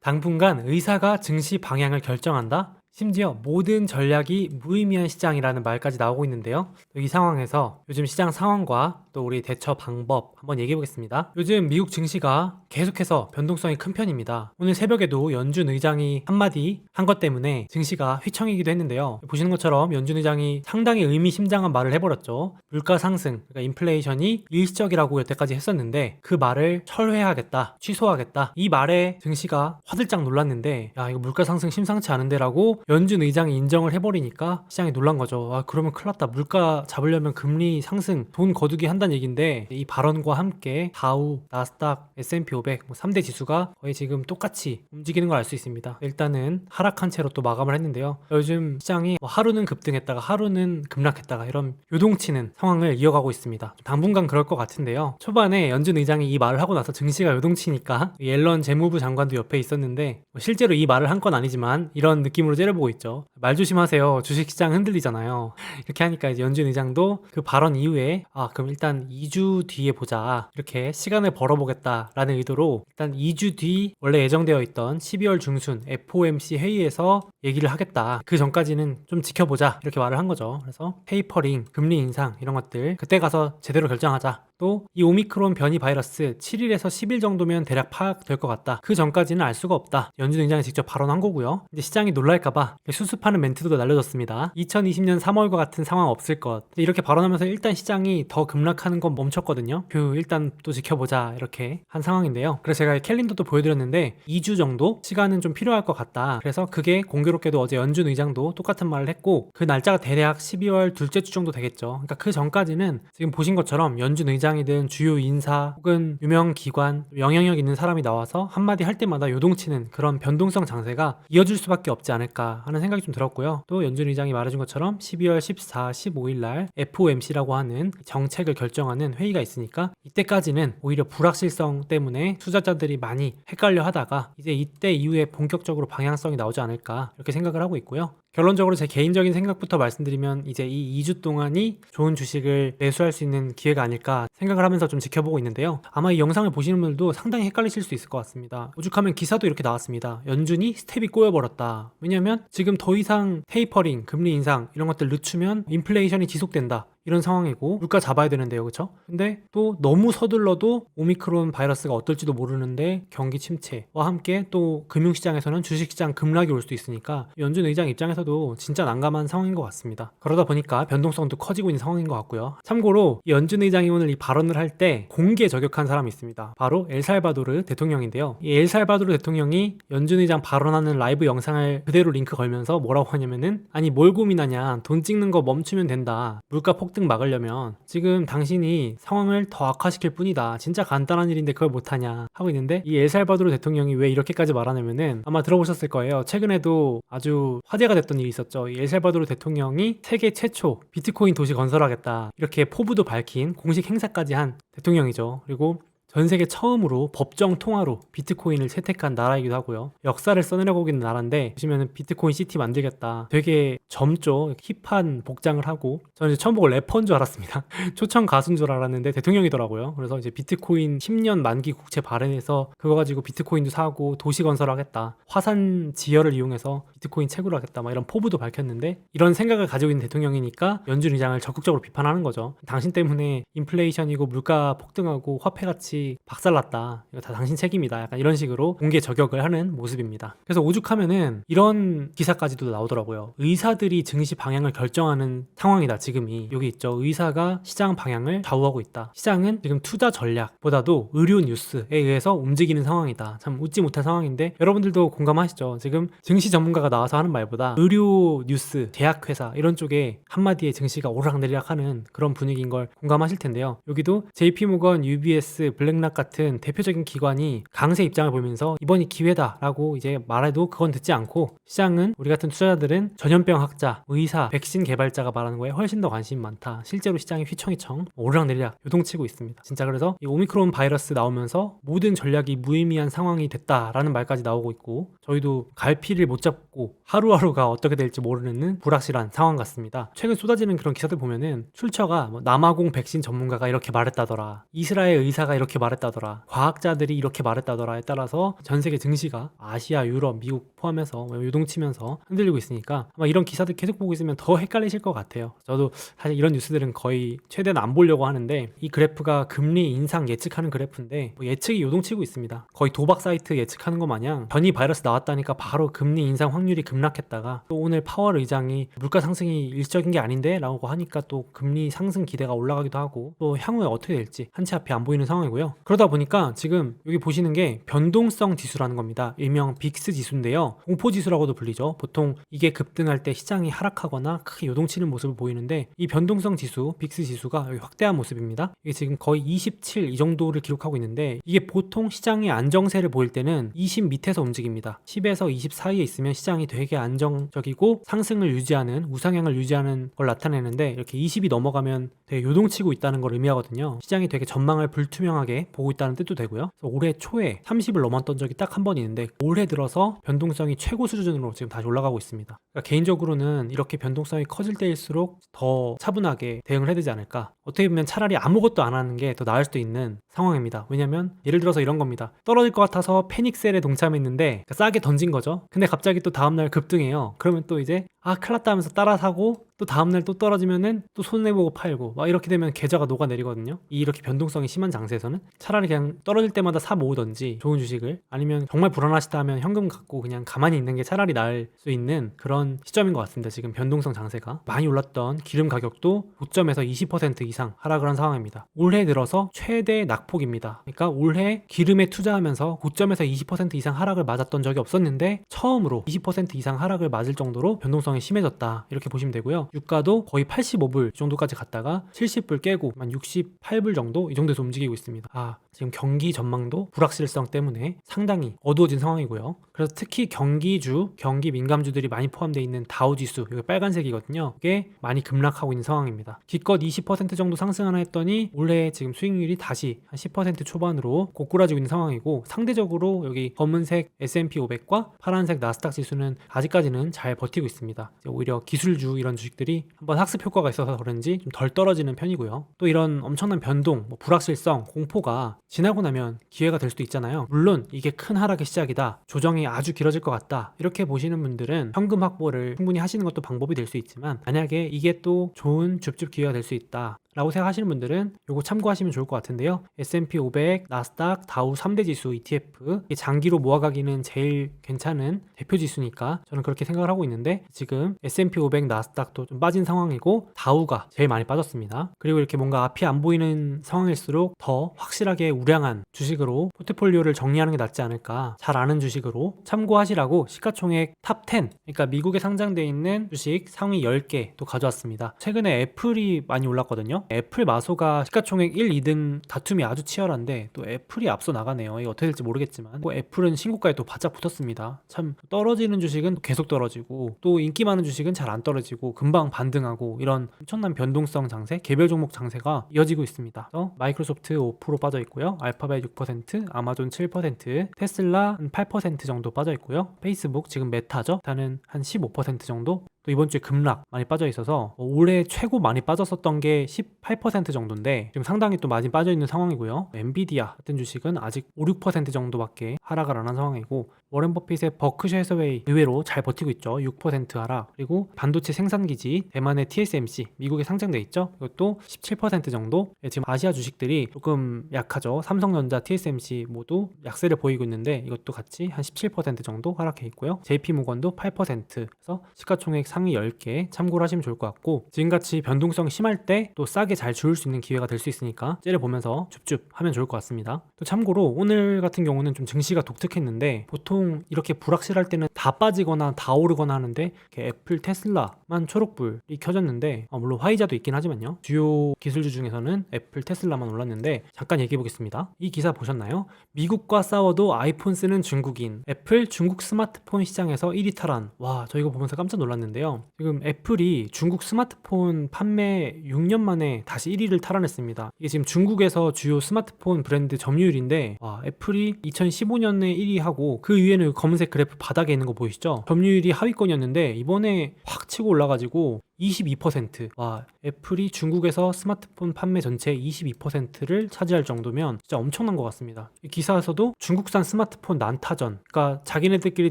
당분간 의사가 증시 방향을 결정한다? 심지어 모든 전략이 무의미한 시장이라는 말까지 나오고 있는데요. 이 상황에서 요즘 시장 상황과 또 우리 대처 방법 한번 얘기해 보겠습니다. 요즘 미국 증시가 계속해서 변동성이 큰 편입니다. 오늘 새벽에도 연준 의장이 한마디 한 것 때문에 증시가 휘청이기도 했는데요. 보시는 것처럼 연준 의장이 상당히 의미심장한 말을 해버렸죠. 물가 상승, 그러니까 인플레이션이 일시적이라고 여태까지 했었는데 그 말을 철회하겠다, 취소하겠다. 이 말에 증시가 화들짝 놀랐는데 야, 이거 물가 상승 심상치 않은데라고 연준 의장이 인정을 해버리니까 시장이 놀란 거죠. 아, 그러면 큰일 났다. 물가 잡으려면 금리 상승, 돈 거두기 한다는 얘기인데 이 발언과 함께 다우, 나스닥, S&P 500 3대 지수가 거의 지금 똑같이 움직이는 걸 알 수 있습니다. 일단은 하락한 채로 또 마감을 했는데요. 요즘 시장이 하루는 급등했다가 하루는 급락했다가 이런 요동치는 상황을 이어가고 있습니다. 당분간 그럴 것 같은데요. 초반에 연준 의장이 이 말을 하고 나서 증시가 요동치니까 옐런 재무부 장관도 옆에 있었는데 실제로 이 말을 한 건 아니지만 이런 느낌으로 째려보고 있죠. 말 조심하세요. 주식시장 흔들리잖아요. 이렇게 하니까 이제 연준 의장도 그 발언 이후에 그럼 일단 2주 뒤에 보자. 이렇게 시간을 벌어보겠다라는 의도로 일단 2주 뒤 원래 예정되어 있던 12월 중순 FOMC 회의에서 얘기를 하겠다. 그 전까지는 좀 지켜보자. 이렇게 말을 한 거죠. 그래서 테이퍼링, 금리 인상 이런 것들 그때 가서 제대로 결정하자. 또 이 오미크론 변이 바이러스 7일에서 10일 정도면 대략 파악될 것 같다. 그 전까지는 알 수가 없다. 연준 의장이 직접 발언한 거고요. 이제 시장이 놀랄까봐 수습하는 멘트도 날려졌습니다. 2020년 3월과 같은 상황 없을 것. 이렇게 발언하면서 일단 시장이 더 급락하는 건 멈췄거든요. 일단 또 지켜보자 이렇게 한 상황인데요. 그래서 제가 캘린더도 보여드렸는데 2주 정도 시간은 좀 필요할 것 같다. 그래서 그게 공교롭게도 어제 연준 의장도 똑같은 말을 했고 그 날짜가 대략 12월 둘째 주 정도 되겠죠. 그러니까 그 전까지는 지금 보신 것처럼 연준 의장이든 주요 인사 혹은 유명 기관 영향력 있는 사람이 나와서 한마디 할 때마다 요동치는 그런 변동성 장세가 이어질 수밖에 없지 않을까 하는 생각이 좀 들었고요. 또 연준 의장이 말해준 것처럼 12월 14, 15일 날 FOMC라고 하는 정책을 결정하는 회의가 있으니까 이때까지는 오히려 불확실성 때문에 투자자들이 많이 헷갈려 하다가 이제 이때 이후에 본격적으로 방향성이 나오지 않을까 이렇게 생각을 하고 있고요. 결론적으로 제 개인적인 생각부터 말씀드리면 이제 이 2주 동안이 좋은 주식을 매수할 수 있는 기회가 아닐까 생각을 하면서 좀 지켜보고 있는데요. 아마 이 영상을 보시는 분들도 상당히 헷갈리실 수 있을 것 같습니다. 오죽하면 기사도 이렇게 나왔습니다. 연준이 스텝이 꼬여버렸다. 왜냐면 지금 더 이상 테이퍼링, 금리 인상 이런 것들 늦추면 인플레이션이 지속된다. 이런 상황이고 물가 잡아야 되는데요. 그렇죠? 근데 또 너무 서둘러도 오미크론 바이러스가 어떨지도 모르는데 경기 침체와 함께 또 금융시장에서는 주식시장 급락이 올 수도 있으니까 연준 의장 입장에서도 진짜 난감한 상황인 것 같습니다. 그러다 보니까 변동성도 커지고 있는 상황인 것 같고요. 참고로 이 연준 의장이 오늘 이 발언을 할 때 공개 저격한 사람이 있습니다. 바로 엘살바도르 대통령인데요. 이 엘살바도르 대통령이 연준 의장 발언하는 라이브 영상을 그대로 링크 걸면서 뭐라고 하냐면은 아니 뭘 고민하냐 돈 찍는 거 멈추면 된다. 물가 폭등 막으려면 지금 당신이 상황을 더 악화시킬 뿐이다. 진짜 간단한 일인데 그걸 못하냐 하고 있는데 이 엘살바도르 대통령이 왜 이렇게까지 말하냐면은 아마 들어보셨을 거예요. 최근에도 아주 화제가 됐던 일이 있었죠. 이 엘살바도르 대통령이 세계 최초 비트코인 도시 건설하겠다 이렇게 포부도 밝힌 공식 행사까지 한 대통령이죠. 그리고 전 세계 처음으로 법정 통화로 비트코인을 채택한 나라이기도 하고요. 역사를 써내려고 있는 나라인데 보시면 비트코인 시티 만들겠다. 되게 젊죠. 힙한 복장을 하고 저는 이제 처음 보고 래퍼인 줄 알았습니다. 초청 가수인 줄 알았는데 대통령이더라고요. 그래서 이제 비트코인 10년 만기 국채 발행해서 그거 가지고 비트코인도 사고 도시 건설하겠다. 화산 지열을 이용해서 비트코인 채굴을 하겠다. 막 이런 포부도 밝혔는데 이런 생각을 가지고 있는 대통령이니까 연준 의장을 적극적으로 비판하는 거죠. 당신 때문에 인플레이션이고 물가 폭등하고 화폐가치 박살났다. 이거 다 당신 책임이다. 약간 이런 식으로 공개 저격을 하는 모습입니다. 그래서 오죽하면은 이런 기사까지도 나오더라고요. 의사들이 증시 방향을 결정하는 상황이다. 지금이 여기 있죠. 의사가 시장 방향을 좌우하고 있다. 시장은 지금 투자 전략보다도 의료 뉴스에 의해서 움직이는 상황이다. 참 웃지 못할 상황인데 여러분들도 공감하시죠? 지금 증시 전문가가 나와서 하는 말보다 의료 뉴스, 제약회사 이런 쪽에 한마디에 증시가 오르락내리락 하는 그런 분위기인 걸 공감하실 텐데요. 여기도 JP모건, UBS, 블랙락 같은 대표적인 기관이 강세 입장을 보이면서 이번이 기회다라고 이제 말해도 그건 듣지 않고 시장은 우리 같은 투자자들은 전염병 학자, 의사, 백신 개발자가 말하는 거에 훨씬 더 관심이 많다. 실제로 시장이 휘청휘청 오르락내리락 요동치고 있습니다. 진짜 그래서 이 오미크론 바이러스 나오면서 모든 전략이 무의미한 상황이 됐다라는 말까지 나오고 있고 저희도 갈피를 못 잡고 하루하루가 어떻게 될지 모르는 불확실한 상황 같습니다. 최근 쏟아지는 그런 기사들 보면은 출처가 남아공 백신 전문가가 이렇게 말했다더라. 이스라엘 의사가 이렇게 이렇게 말했다더라, 과학자들이 이렇게 말했다더라에 따라서 전 세계 증시가 아시아, 유럽, 미국 포함해서 요동치면서 흔들리고 있으니까 아마 이런 기사들 계속 보고 있으면 더 헷갈리실 것 같아요. 저도 사실 이런 뉴스들은 거의 최대한 안 보려고 하는데, 이 그래프가 금리 인상 예측하는 그래프인데 예측이 요동치고 있습니다. 거의 도박 사이트 예측하는 것 마냥 변이 바이러스 나왔다니까 바로 금리 인상 확률이 급락했다가 또 오늘 파월 의장이 물가 상승이 일적인 게 아닌데 라고 하니까 또 금리 상승 기대가 올라가기도 하고, 또 향후에 어떻게 될지 한치 앞이 안 보이는 상황이고요. 그러다 보니까 지금 여기 보시는 게 변동성 지수라는 겁니다. 일명 빅스 지수인데요, 공포 지수라고도 불리죠. 보통 이게 급등할 때 시장이 하락하거나 크게 요동치는 모습을 보이는데, 이 변동성 지수 빅스 지수가 여기 확대한 모습입니다. 이게 지금 거의 27 이 정도를 기록하고 있는데, 이게 보통 시장이 안정세를 보일 때는 20 밑에서 움직입니다. 10에서 20 사이에 있으면 시장이 되게 안정적이고 상승을 유지하는, 우상향을 유지하는 걸 나타내는데, 이렇게 20이 넘어가면 되게 요동치고 있다는 걸 의미하거든요. 시장이 되게 전망을 불투명하게 보고 있다는 뜻도 되고요. 그래서 올해 초에 30을 넘었던 적이 딱 한 번 있는데, 올해 들어서 변동성이 최고 수준으로 지금 다시 올라가고 있습니다. 그러니까 개인적으로는 이렇게 변동성이 커질 때일수록 더 차분하게 대응을 해야 되지 않을까. 어떻게 보면 차라리 아무것도 안 하는 게 더 나을 수도 있는 상황입니다. 왜냐면 예를 들어서 이런 겁니다. 떨어질 것 같아서 패닉셀에 동참했는데 그러니까 싸게 던진 거죠. 근데 갑자기 또 다음날 급등해요. 그러면 또 이제 큰일 났다 하면서 따라 사고, 또 다음날 또 떨어지면은 또 손해보고 팔고, 막 이렇게 되면 계좌가 녹아내리거든요. 이렇게 변동성이 심한 장세에서는 차라리 그냥 떨어질 때마다 사 모으던지, 좋은 주식을, 아니면 정말 불안하시다 하면 현금 갖고 그냥 가만히 있는 게 차라리 나을 수 있는 그런 시점인 것 같습니다. 지금 변동성 장세가 많이 올랐던 기름 가격도 고점에서 20% 이상 하락을 한 상황입니다. 올해 들어서 최대 낙폭입니다. 그러니까 올해 기름에 투자하면서 고점에서 20% 이상 하락을 맞았던 적이 없었는데, 처음으로 20% 이상 하락을 맞을 정도로 변동성이 심해졌다, 이렇게 보시면 되고요. 유가도 거의 85불 정도까지 갔다가 70불 깨고 한 68불 정도, 이 정도에서 움직이고 있습니다. 지금 경기 전망도 불확실성 때문에 상당히 어두워진 상황이고요. 그래서 특히 경기주, 경기 민감주들이 많이 포함되어 있는 다우지수, 이게 빨간색이거든요. 이게 많이 급락하고 있는 상황입니다. 기껏 20% 정도 상승하나 했더니 올해 지금 수익률이 다시 한 10% 초반으로 고꾸라지고 있는 상황이고, 상대적으로 여기 검은색 S&P 500과 파란색 나스닥 지수는 아직까지는 잘 버티고 있습니다. 오히려 기술주 이런 주식들이 한번 학습 효과가 있어서 그런지 좀 덜 떨어지는 편이고요. 또 이런 엄청난 변동, 불확실성, 공포가 지나고 나면 기회가 될 수도 있잖아요. 물론 이게 큰 하락의 시작이다, 조정이 아주 길어질 것 같다, 이렇게 보시는 분들은 현금 확보를 충분히 하시는 것도 방법이 될 수 있지만, 만약에 이게 또 좋은 줍줍 기회가 될 수 있다 라고 생각하시는 분들은 요거 참고하시면 좋을 것 같은데요. S&P 500, 나스닥, 다우 3대 지수 ETF, 장기로 모아가기는 제일 괜찮은 대표 지수니까 저는 그렇게 생각을 하고 있는데, 지금 S&P 500, 나스닥도 좀 빠진 상황이고 다우가 제일 많이 빠졌습니다. 그리고 이렇게 뭔가 앞이 안 보이는 상황일수록 더 확실하게 우량한 주식으로 포트폴리오를 정리하는 게 낫지 않을까, 잘 아는 주식으로 참고하시라고 시가총액 탑 10, 그러니까 미국에 상장되어 있는 주식 상위 10개 또 가져왔습니다. 최근에 애플이 많이 올랐거든요. 애플 마소가 시가총액 1, 2등 다툼이 아주 치열한데 또 애플이 앞서 나가네요. 이게 어떻게 될지 모르겠지만 애플은 신고가에 또 바짝 붙었습니다. 참, 떨어지는 주식은 계속 떨어지고 또 인기 많은 주식은 잘 안 떨어지고 금방 반등하고, 이런 엄청난 변동성 장세, 개별 종목 장세가 이어지고 있습니다. 그래서 마이크로소프트 5% 빠져 있고요, 알파벳 6%, 아마존 7%, 테슬라 한 8% 정도 빠져 있고요, 페이스북, 지금 메타죠, 일단은 한 15% 정도, 또 이번 주에 급락 많이 빠져 있어서 올해 최고 많이 빠졌었던 게 18% 정도인데 지금 상당히 또 많이 빠져 있는 상황이고요. 엔비디아 같은 주식은 아직 5, 6% 정도밖에 하락을 안 한 상황이고, 워렌 버핏의 버크셔 해서웨이 의외로 잘 버티고 있죠. 6% 하락. 그리고 반도체 생산기지 대만의 TSMC, 미국에 상장돼 있죠. 이것도 17% 정도. 지금 아시아 주식들이 조금 약하죠. 삼성전자, TSMC 모두 약세를 보이고 있는데 이것도 같이 한 17% 정도 하락해 있고요. JP모건도 8%. 그래서 시가총액 상위 10개 참고를 하시면 좋을 것 같고, 지금같이 변동성이 심할 때 또 싸게 잘 주울 수 있는 기회가 될 수 있으니까 째려보면서 줍줍 하면 좋을 것 같습니다. 또 참고로 오늘 같은 경우는 좀 증시가 독특했는데, 보통 이렇게 불확실할 때는 다 빠지거나 다 오르거나 하는데 이렇게 애플, 테슬라만 초록불이 켜졌는데, 물론 화이자도 있긴 하지만요, 주요 기술주 중에서는 애플, 테슬라만 올랐는데, 잠깐 얘기해 보겠습니다. 이 기사 보셨나요? 미국과 싸워도 아이폰 쓰는 중국인, 애플 중국 스마트폰 시장에서 1위 탈환. 와, 저 이거 보면서 깜짝 놀랐는데요. 지금 애플이 중국 스마트폰 판매 6년 만에 다시 1위를 탈환했습니다. 이게 지금 중국에서 주요 스마트폰 브랜드 점유율인데, 애플이 2015년에 1위하고 그 위에는 검은색 그래프 바닥에 있는 거 보이시죠? 점유율이 하위권이었는데 이번에 확 치고 올라가지고 22%. 와, 애플이 중국에서 스마트폰 판매 전체의 22%를 차지할 정도면 진짜 엄청난 것 같습니다. 이 기사에서도 중국산 스마트폰 난타전, 그러니까 자기네들끼리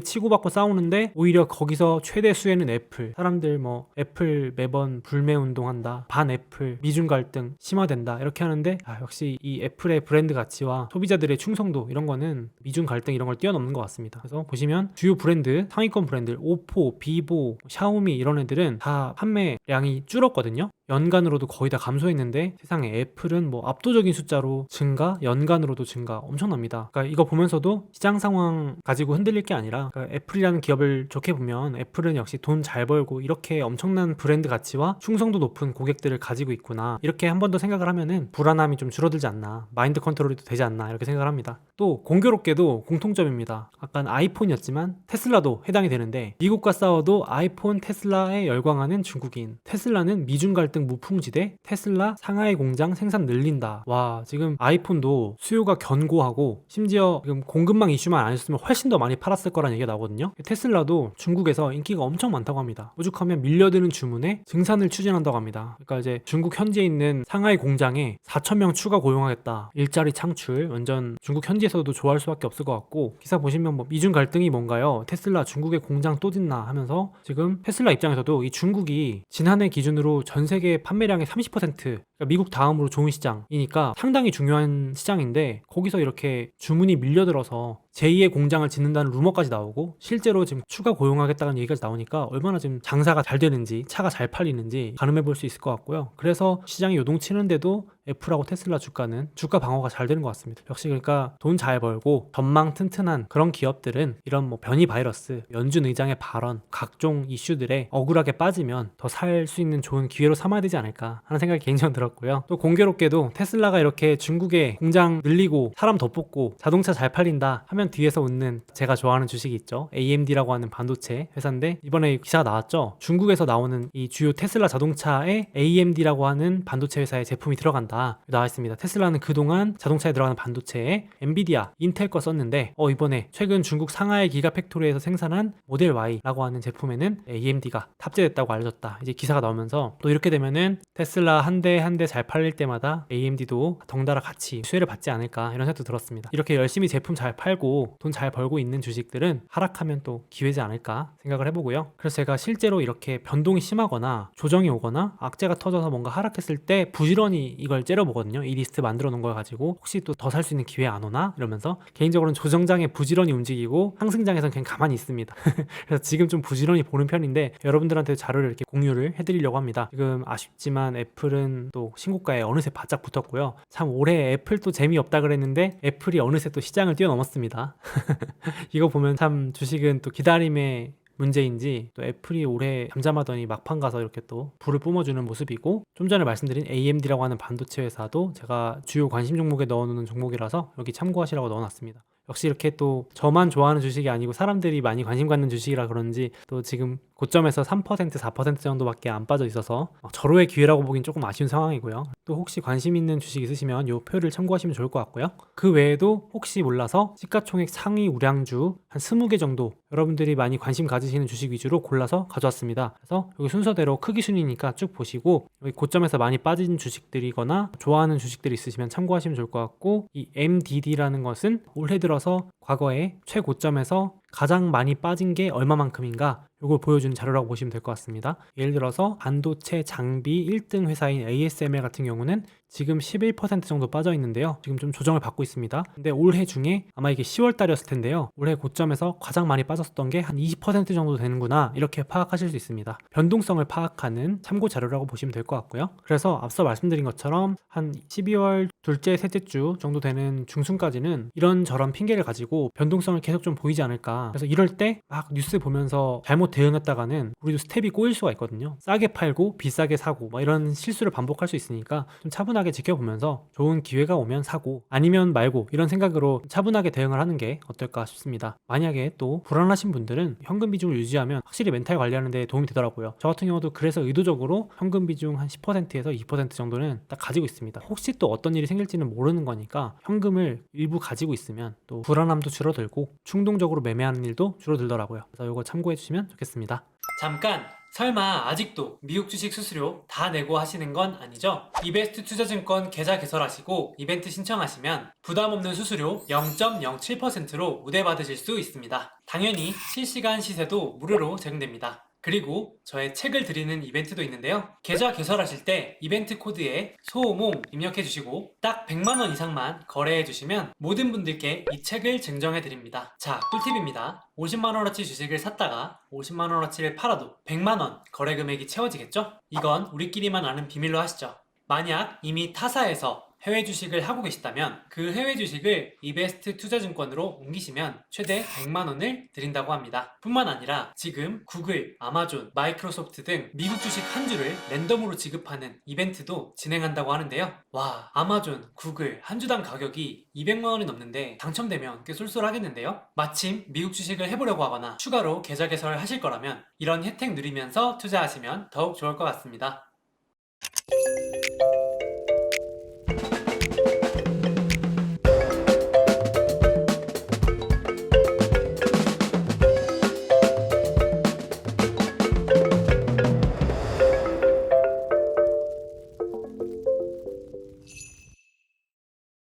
치고받고 싸우는데 오히려 거기서 최대 수혜는 애플. 사람들 뭐 애플 매번 불매 운동한다, 반 애플, 미중 갈등 심화된다 이렇게 하는데 역시 이 애플의 브랜드 가치와 소비자들의 충성도 이런 거는 미중 갈등 이런 걸 뛰어넘는 것 같습니다. 그래서 보시면 주요 브랜드, 상위권 브랜드 오포, 비보, 샤오미 이런 애들은 다 판매량이 줄었거든요. 연간으로도 거의 다 감소했는데 세상에 애플은 뭐 압도적인 숫자로 증가, 연간으로도 증가 엄청납니다. 그러니까 이거 보면서도 시장 상황 가지고 흔들릴 게 아니라, 그러니까 애플이라는 기업을 좋게 보면 애플은 역시 돈 잘 벌고 이렇게 엄청난 브랜드 가치와 충성도 높은 고객들을 가지고 있구나, 이렇게 한 번 더 생각을 하면은 불안함이 좀 줄어들지 않나, 마인드 컨트롤이 되지 않나 이렇게 생각을 합니다. 또 공교롭게도 공통점입니다. 아까는 아이폰이었지만 테슬라도 해당이 되는데, 미국과 싸워도 아이폰, 테슬라에 열광하는 중국인, 테슬라는 미중 갈등 무풍지대, 테슬라 상하이 공장 생산 늘린다. 와, 지금 아이폰도 수요가 견고하고 심지어 지금 공급망 이슈만 아니었으면 훨씬 더 많이 팔았을 거란 얘기가 나오거든요. 테슬라도 중국에서 인기가 엄청 많다고 합니다. 오죽하면 밀려드는 주문에 증산을 추진한다고 합니다. 그러니까 이제 중국 현지에 있는 상하이 공장에 4,000명 추가 고용하겠다, 일자리 창출, 완전 중국 현지에서도 좋아할 수밖에 없을 것 같고, 기사 보시면 뭐 미중 갈등이 뭔가요? 테슬라 중국에 공장 또 짓나 하면서, 지금 테슬라 입장에서도 이 중국이 지난해 기준으로 전 세계 판매량의 30%, 그러니까 미국 다음으로 좋은 시장이니까 상당히 중요한 시장인데, 거기서 이렇게 주문이 밀려들어서 제2의 공장을 짓는다는 루머까지 나오고 실제로 지금 추가 고용하겠다는 얘기까지 나오니까 얼마나 지금 장사가 잘 되는지, 차가 잘 팔리는지 가늠해 볼 수 있을 것 같고요. 그래서 시장이 요동치는데도 애플하고 테슬라 주가는 주가 방어가 잘 되는 것 같습니다. 역시 그러니까 돈 잘 벌고 전망 튼튼한 그런 기업들은 이런 뭐 변이 바이러스, 연준 의장의 발언, 각종 이슈들에 억울하게 빠지면 더 살 수 있는 좋은 기회로 삼아야 되지 않을까 하는 생각이 개인적으로 들었고요. 또 공교롭게도 테슬라가 이렇게 중국에 공장 늘리고 사람 더 뽑고 자동차 잘 팔린다 하면 뒤에서 웃는 제가 좋아하는 주식이 있죠. AMD라고 하는 반도체 회사인데, 이번에 기사가 나왔죠. 중국에서 나오는 이 주요 테슬라 자동차에 AMD라고 하는 반도체 회사의 제품이 들어간다 나와 있습니다. 테슬라는 그동안 자동차에 들어가는 반도체에 엔비디아, 인텔 거 썼는데 이번에 최근 중국 상하이 기가팩토리에서 생산한 모델 Y라고 하는 제품에는 AMD가 탑재됐다고 알려졌다. 이제 기사가 나오면서 또 이렇게 되면은 테슬라 한 대 한 대 잘 팔릴 때마다 AMD도 덩달아 같이 수혜를 받지 않을까, 이런 생각도 들었습니다. 이렇게 열심히 제품 잘 팔고 돈 잘 벌고 있는 주식들은 하락하면 또 기회지 않을까 생각을 해보고요. 그래서 제가 실제로 이렇게 변동이 심하거나 조정이 오거나 악재가 터져서 뭔가 하락했을 때 부지런히 이걸 째려보거든요. 이 리스트 만들어 놓은 걸 가지고 혹시 또 더 살 수 있는 기회 안 오나 이러면서, 개인적으로는 조정장에 부지런히 움직이고 상승장에서는 그냥 가만히 있습니다. 그래서 지금 좀 부지런히 보는 편인데, 여러분들한테 자료를 이렇게 공유를 해드리려고 합니다. 지금 아쉽지만 애플은 또 신고가에 어느새 바짝 붙었고요. 참 올해 애플 또 재미없다 그랬는데 애플이 어느새 또 시장을 뛰어넘었습니다. 이거 보면 참 주식은 또 기다림의 문제인지, 또 애플이 올해 잠잠하더니 막판 가서 이렇게 또 불을 뿜어주는 모습이고, 좀 전에 말씀드린 AMD라고 하는 반도체 회사도 제가 주요 관심 종목에 넣어놓는 종목이라서 여기 참고하시라고 넣어놨습니다. 역시 이렇게 또 저만 좋아하는 주식이 아니고 사람들이 많이 관심 갖는 주식이라 그런지 또 지금 고점에서 3%, 4% 정도밖에 안 빠져 있어서 절호의 기회라고 보긴 조금 아쉬운 상황이고요. 또 혹시 관심 있는 주식 있으시면 이 표를 참고하시면 좋을 것 같고요. 그 외에도 혹시 몰라서 시가총액 상위 우량주 한 20개 정도 여러분들이 많이 관심 가지시는 주식 위주로 골라서 가져왔습니다. 그래서 여기 순서대로 크기 순이니까 쭉 보시고, 여기 고점에서 많이 빠진 주식들이거나 좋아하는 주식들이 있으시면 참고하시면 좋을 것 같고, 이 MDD라는 것은 올해 들어서 과거에 최고점에서 가장 많이 빠진 게 얼마만큼인가, 이걸 보여주는 자료라고 보시면 될 것 같습니다. 예를 들어서 반도체 장비 1등 회사인 ASML 같은 경우는 지금 11% 정도 빠져 있는데요. 지금 좀 조정을 받고 있습니다. 근데 올해 중에 아마 이게 10월 달이었을 텐데요. 올해 고점에서 가장 많이 빠졌었던 게 한 20% 정도 되는구나, 이렇게 파악하실 수 있습니다. 변동성을 파악하는 참고 자료라고 보시면 될 것 같고요. 그래서 앞서 말씀드린 것처럼 한 12월 둘째, 셋째 주 정도 되는 중순까지는 이런저런 핑계를 가지고 변동성을 계속 좀 보이지 않을까. 그래서 이럴 때 막 뉴스 보면서 잘못 대응했다가는 우리도 스텝이 꼬일 수가 있거든요. 싸게 팔고 비싸게 사고 이런 실수를 반복할 수 있으니까 좀 차분하게 지켜보면서 좋은 기회가 오면 사고 아니면 말고, 이런 생각으로 차분하게 대응을 하는 게 어떨까 싶습니다. 만약에 또 불안하신 분들은 현금 비중을 유지하면 확실히 멘탈 관리하는 데 도움이 되더라고요. 저 같은 경우도 그래서 의도적으로 현금 비중 한 10%에서 2% 정도는 딱 가지고 있습니다. 혹시 또 어떤 일이 생길지는 모르는 거니까 현금을 일부 가지고 있으면 또 불안함도 줄어들고 충동적으로 매매하는 일도 줄어들더라고요. 그래서 이거 참고해 주시면 좋겠습니다. 잠깐! 설마 아직도 미국 주식 수수료 다 내고 하시는 건 아니죠? 이베스트 투자증권 계좌 개설하시고 이벤트 신청하시면 부담 없는 수수료 0.07%로 우대받으실 수 있습니다. 당연히 실시간 시세도 무료로 제공됩니다. 그리고 저의 책을 드리는 이벤트도 있는데요. 계좌 개설하실 때 이벤트 코드에 소모임 입력해 주시고 딱 100만원 이상만 거래해 주시면 모든 분들께 이 책을 증정해 드립니다. 자, 꿀팁입니다. 50만원어치 주식을 샀다가 50만원어치를 팔아도 100만원 거래 금액이 채워지겠죠? 이건 우리끼리만 아는 비밀로 하시죠. 만약 이미 타사에서 해외 주식을 하고 계시다면 그 해외 주식을 이베스트 투자증권으로 옮기시면 최대 100만 원을 드린다고 합니다. 뿐만 아니라 지금 구글, 아마존, 마이크로소프트 등 미국 주식 한 주를 랜덤으로 지급하는 이벤트도 진행한다고 하는데요. 와, 아마존, 구글 한 주당 가격이 200만 원이 넘는데 당첨되면 꽤 쏠쏠하겠는데요. 마침 미국 주식을 해보려고 하거나 추가로 계좌 개설을 하실 거라면 이런 혜택 누리면서 투자하시면 더욱 좋을 것 같습니다.